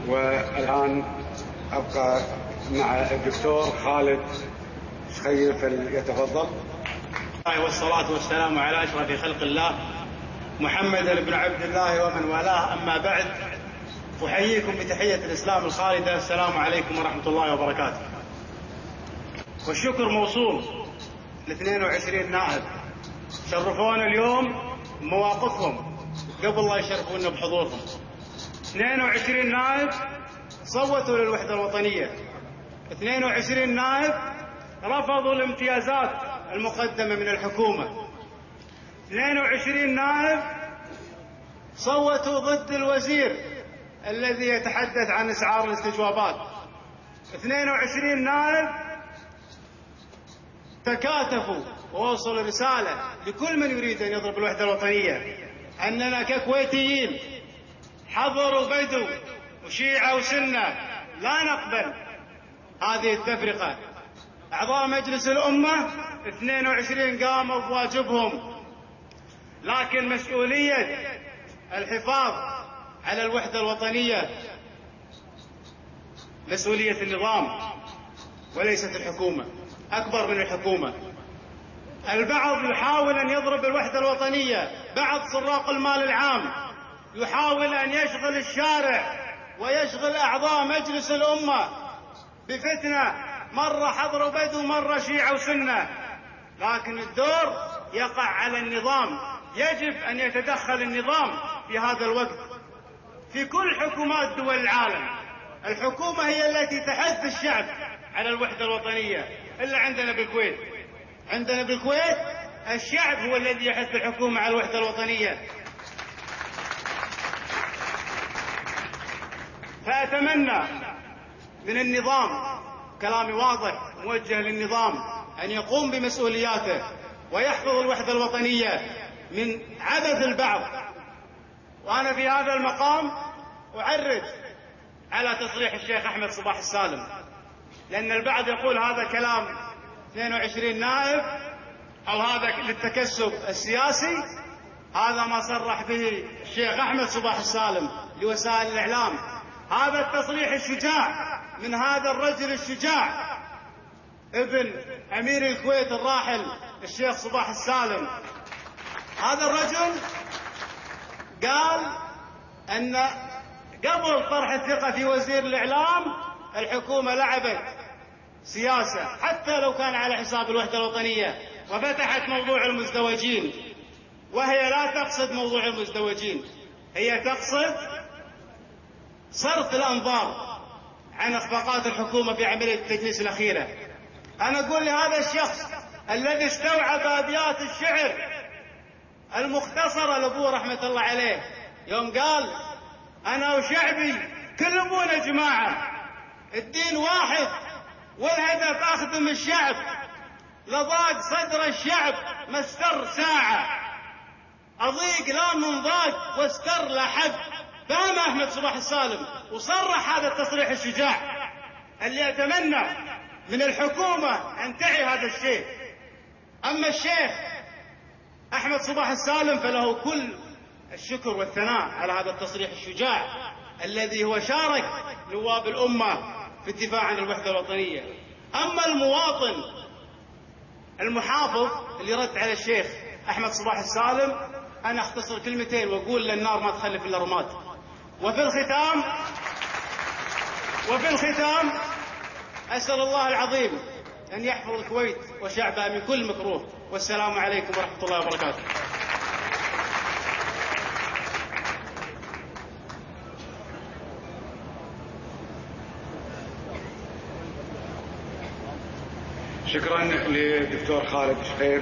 والآن أبقى مع الدكتور خالد شخير فليتفضل. والصلاة والسلام على أشرف خلق الله محمد بن عبد الله ومن والاه، أما بعد، أحييكم بتحية الإسلام الخالدة، السلام عليكم ورحمة الله وبركاته. والشكر موصول ل 22 نائب شرفونا اليوم بمواقفهم قبل لا يشرفونا بحضورهم. 22 نائب صوتوا للوحدة الوطنية، 22 نائب رفضوا الامتيازات المقدمة من الحكومة، 22 نائب صوتوا ضد الوزير الذي يتحدث عن اسعار الاستجوابات، 22 نائب تكاتفوا ووصلوا رسالة لكل من يريد أن يضرب الوحدة الوطنية أننا ككويتيين حضر وبدو وشيعة وسنة لا نقبل هذه التفرقة. أعضاء مجلس الأمة 22 قاموا بواجبهم، لكن مسؤولية الحفاظ على الوحدة الوطنية مسؤولية النظام وليست الحكومة، أكبر من الحكومة. البعض يحاول أن يضرب الوحدة الوطنية، بعض سراق المال العام يحاول أن يشغل الشارع ويشغل أعضاء مجلس الأمة بفتنة، مرة حضر وبدو مرة شيعة وسنة، لكن الدور يقع على النظام. يجب أن يتدخل النظام في هذا الوقت. في كل حكومات دول العالم الحكومة هي التي تحث الشعب على الوحدة الوطنية، إلا عندنا بالكويت. عندنا بالكويت الشعب هو الذي يحث الحكومة على الوحدة الوطنية. فأتمنى من النظام، كلامي واضح موجه للنظام، أن يقوم بمسؤولياته ويحفظ الوحدة الوطنية من عبث البعض. وأنا في هذا المقام أعرج على تصريح الشيخ أحمد صباح السالم، لأن البعض يقول هذا كلام 22 نائب أو هذا للتكسب السياسي. هذا ما صرح به الشيخ أحمد صباح السالم لوسائل الإعلام. هذا التصريح الشجاع من هذا الرجل الشجاع ابن أمير الكويت الراحل الشيخ صباح السالم. هذا الرجل قال أن قبل طرح الثقة في وزير الإعلام الحكومة لعبت سياسة حتى لو كان على حساب الوحدة الوطنية، وفتحت موضوع المزدوجين، وهي لا تقصد موضوع المزدوجين، هي تقصد صرف الأنظار عن إخفاقات الحكومة في عملية التجنيس الأخيرة. أنا أقول لهذا الشخص الذي استوعب أبيات الشعر المختصرة لأبوه رحمة الله عليه يوم قال أنا وشعبي كل أبونا جماعة، الدين واحد والهدف أخدم الشعب، لضاق صدر الشعب ما استر ساعة، أضيق لا من ضاق واستر لحد. فهم أحمد صباح السالم وصرح هذا التصريح الشجاع اللي أتمنى من الحكومة أن تعي هذا الشيء. أما الشيخ أحمد صباح السالم فله كل الشكر والثناء على هذا التصريح الشجاع الذي هو شارك نواب الأمة في الدفاع عن الوحدة الوطنية. أما المواطن المحافظ اللي رد على الشيخ أحمد صباح السالم، أنا أختصر كلمتين وأقول للنار ما تخلف إلا رماد. وفي الختام أسأل الله العظيم أن يحفظ الكويت وشعبها من كل مكروه، والسلام عليكم ورحمة الله وبركاته. شكرا للدكتور خالد شخير.